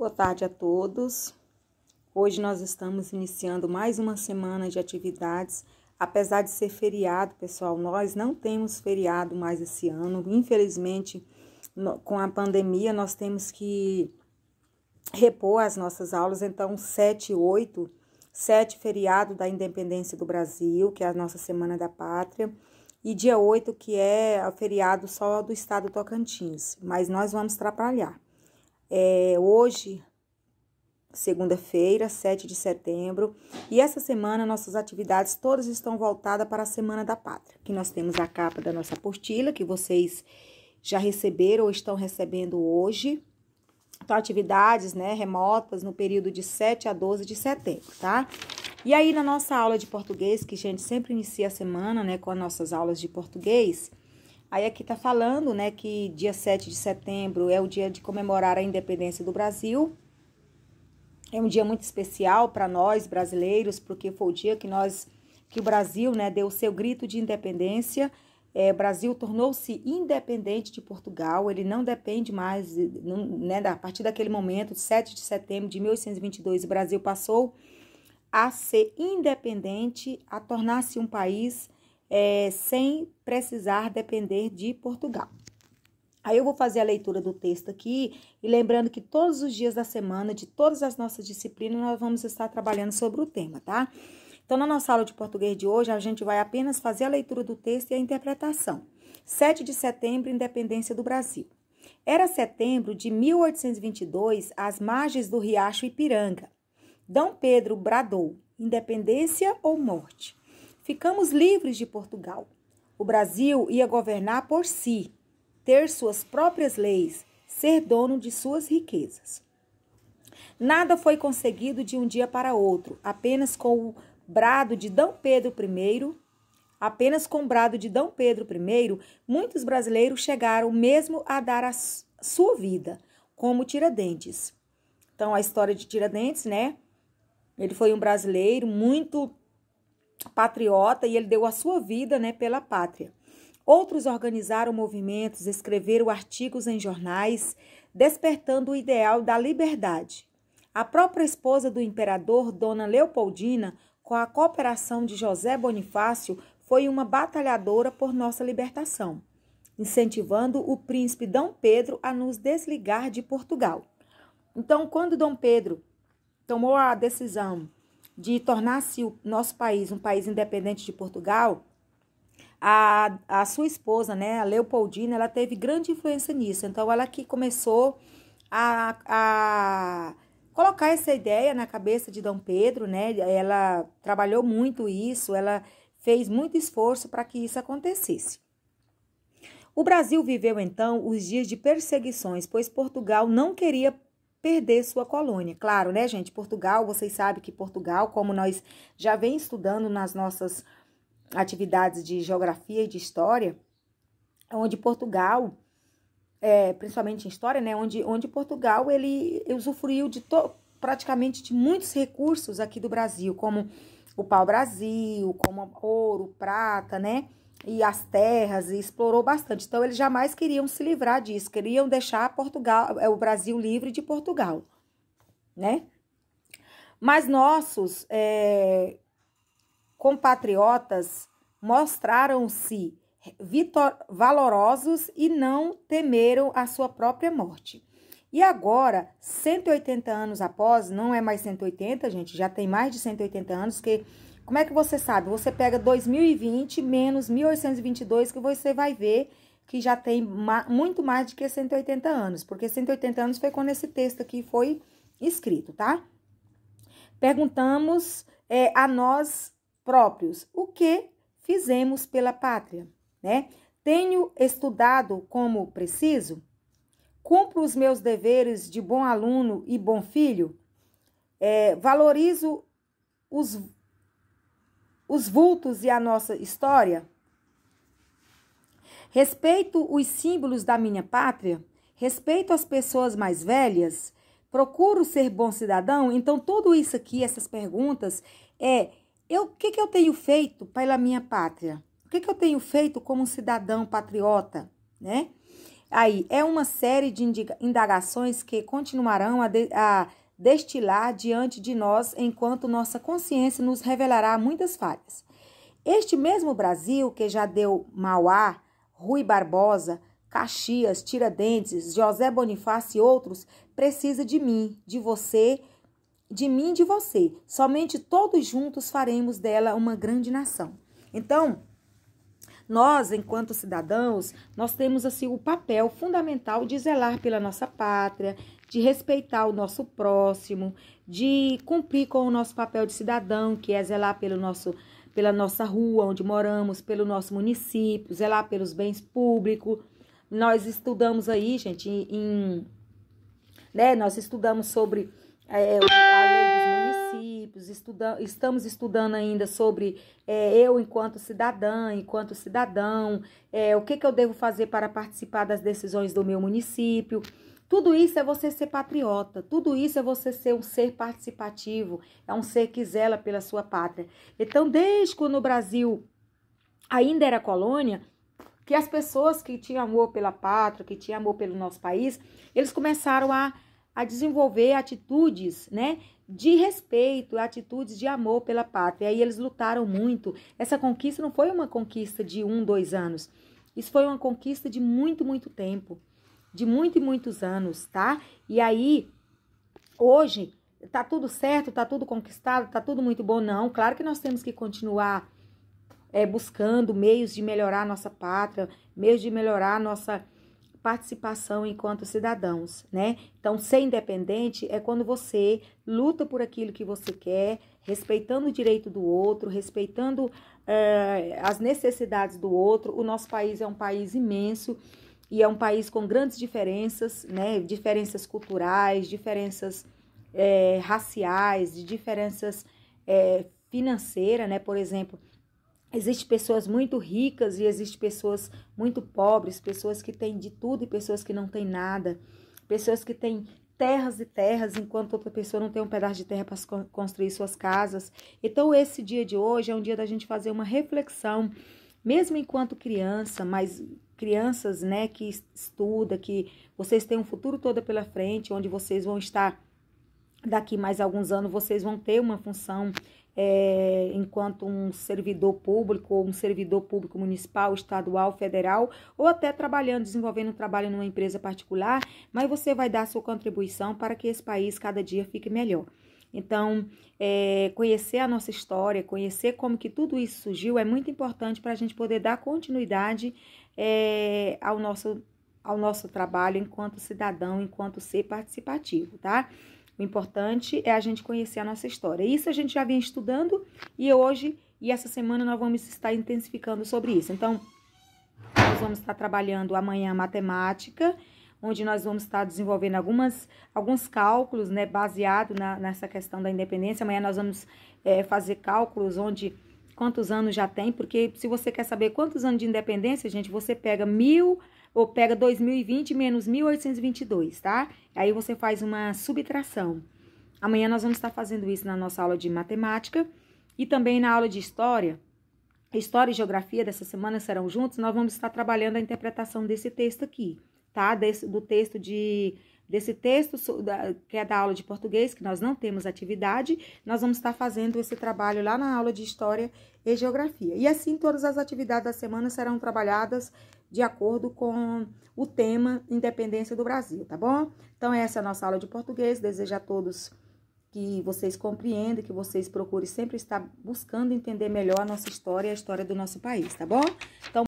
Boa tarde a todos. Hoje nós estamos iniciando mais uma semana de atividades. Apesar de ser feriado, pessoal, nós não temos feriado mais esse ano. Infelizmente, com a pandemia, nós temos que repor as nossas aulas. Então, 7 e 8, 7 feriado da Independência do Brasil, que é a nossa Semana da Pátria. E dia 8, que é o feriado só do estado do Tocantins. Mas nós vamos trabalhar. Hoje, segunda-feira, 7 de setembro, e essa semana nossas atividades todas estão voltadas para a Semana da Pátria. Aqui nós temos a capa da nossa apostila, que vocês já receberam ou estão recebendo hoje. Então, atividades, remotas no período de 7 a 12 de setembro, tá? E aí, na nossa aula de português, que a gente sempre inicia a semana, com as nossas aulas de português, aí aqui tá falando, que dia 7 de setembro é o dia de comemorar a independência do Brasil. É um dia muito especial para nós, brasileiros, porque foi o dia que o Brasil, deu o seu grito de independência. O Brasil tornou-se independente de Portugal, ele não depende mais, a partir daquele momento, 7 de setembro de 1822, o Brasil passou a ser independente, a tornar-se um país sem precisar depender de Portugal. Aí eu vou fazer a leitura do texto aqui e lembrando que todos os dias da semana, de todas as nossas disciplinas, nós vamos estar trabalhando sobre o tema, tá? Então, na nossa aula de português de hoje, a gente vai apenas fazer a leitura do texto e a interpretação. 7 de setembro, independência do Brasil. Era setembro de 1822, às margens do riacho Ipiranga. D. Pedro bradou, independência ou morte? Ficamos livres de Portugal. O Brasil ia governar por si, ter suas próprias leis, ser dono de suas riquezas. Nada foi conseguido de um dia para outro, apenas com o brado de D. Pedro I, muitos brasileiros chegaram mesmo a dar a sua vida, como Tiradentes. Então, a história de Tiradentes, ele foi um brasileiro muito patriota e ele deu a sua vida, pela pátria. Outros organizaram movimentos, escreveram artigos em jornais, despertando o ideal da liberdade. A própria esposa do imperador, Dona Leopoldina, com a cooperação de José Bonifácio, foi uma batalhadora por nossa libertação, incentivando o príncipe D. Pedro a nos desligar de Portugal. Então, quando D. Pedro tomou a decisão de tornar-se o nosso país um país independente de Portugal, a sua esposa, a Leopoldina, ela teve grande influência nisso. Então, ela que começou a colocar essa ideia na cabeça de D. Pedro, Ela trabalhou muito isso, ela fez muito esforço para que isso acontecesse. O Brasil viveu, então, os dias de perseguições, pois Portugal não queria perder sua colônia. Claro, gente? Portugal, vocês sabem que Portugal, como nós já vem estudando nas nossas atividades de geografia e de história, onde Portugal, principalmente em história, onde Portugal ele usufruiu praticamente de muitos recursos aqui do Brasil, como o pau-brasil, como ouro, prata, e as terras, e explorou bastante. Então, eles jamais queriam se livrar disso, queriam deixar o Brasil livre de Portugal, Mas nossos compatriotas mostraram-se valorosos e não temeram a sua própria morte. E agora, 180 anos após, não é mais 180, gente, já tem mais de 180 anos, que como é que você sabe? Você pega 2020 menos 1822, que você vai ver que já tem muito mais do que 180 anos, porque 180 anos foi quando esse texto aqui foi escrito, tá? Perguntamos a nós próprios, o que fizemos pela pátria, Tenho estudado como preciso? Cumpro os meus deveres de bom aluno e bom filho? Valorizo os vultos e a nossa história? Respeito os símbolos da minha pátria? Respeito as pessoas mais velhas? Procuro ser bom cidadão? Então, tudo isso aqui, essas perguntas, o que eu tenho feito pela minha pátria? O que eu tenho feito como um cidadão patriota, Aí, é uma série de indagações que continuarão a destilar diante de nós enquanto nossa consciência nos revelará muitas falhas. Este mesmo Brasil que já deu Mauá, Rui Barbosa, Caxias, Tiradentes, José Bonifácio e outros, precisa de mim, de você, de mim e de você. Somente todos juntos faremos dela uma grande nação. Então, nós, enquanto cidadãos, nós temos assim o papel fundamental de zelar pela nossa pátria, de respeitar o nosso próximo, de cumprir com o nosso papel de cidadão, que é zelar pela nossa rua onde moramos, pelo nosso município, zelar pelos bens públicos. Nós estudamos aí, gente, nós estudamos sobre a lei dos municípios, estamos estudando ainda sobre eu enquanto cidadã, enquanto cidadão, o que eu devo fazer para participar das decisões do meu município. Tudo isso é você ser patriota, tudo isso é você ser um ser participativo, é um ser que zela pela sua pátria. Então, desde quando o Brasil ainda era colônia, que as pessoas que tinham amor pela pátria, que tinham amor pelo nosso país, eles começaram a desenvolver atitudes, né, de respeito, atitudes de amor pela pátria. E aí eles lutaram muito. Essa conquista não foi uma conquista de 1, 2 anos. Isso foi uma conquista de muito, muito tempo. De muitos anos, tá? E aí, hoje, tá tudo certo, tá tudo conquistado, tá tudo muito bom? Não, claro que nós temos que continuar buscando meios de melhorar a nossa pátria, meios de melhorar a nossa participação enquanto cidadãos, né? Então, ser independente é quando você luta por aquilo que você quer, respeitando o direito do outro, respeitando as necessidades do outro. O nosso país é um país imenso, e é um país com grandes diferenças, né? Diferenças culturais, diferenças raciais, diferenças financeiras, né? Por exemplo, existem pessoas muito ricas e existem pessoas muito pobres, pessoas que têm de tudo e pessoas que não têm nada, pessoas que têm terras e terras, enquanto outra pessoa não tem um pedaço de terra para construir suas casas. Então, esse dia de hoje é um dia da gente fazer uma reflexão, mesmo enquanto criança, mas crianças, né, que estudam, que vocês têm um futuro todo pela frente, onde vocês vão estar, daqui mais alguns anos, vocês vão ter uma função enquanto um servidor público, ou um servidor público municipal, estadual, federal, ou até trabalhando, desenvolvendo um trabalho numa empresa particular, mas você vai dar a sua contribuição para que esse país cada dia fique melhor. Então, conhecer a nossa história, conhecer como que tudo isso surgiu é muito importante para a gente poder dar continuidade ao nosso trabalho enquanto cidadão, enquanto ser participativo, tá? O importante é a gente conhecer a nossa história. Isso a gente já vinha estudando e hoje e essa semana nós vamos estar intensificando sobre isso. Então, nós vamos estar trabalhando amanhã matemática, onde nós vamos estar desenvolvendo alguns cálculos, né, baseado nessa questão da independência. Amanhã nós vamos fazer cálculos onde quantos anos já tem, porque se você quer saber quantos anos de independência, gente, você pega 2020 menos 1822, tá? Aí você faz uma subtração. Amanhã nós vamos estar fazendo isso na nossa aula de matemática e também na aula de história. História e geografia dessa semana serão juntos, nós vamos estar trabalhando a interpretação desse texto aqui, tá? Desse texto que é da aula de português, que nós não temos atividade, nós vamos estar fazendo esse trabalho lá na aula de história e geografia. E assim, todas as atividades da semana serão trabalhadas de acordo com o tema Independência do Brasil, tá bom? Então, essa é a nossa aula de português. Desejo a todos que vocês compreendam, que vocês procurem sempre estar buscando entender melhor a nossa história e a história do nosso país, tá bom? Então,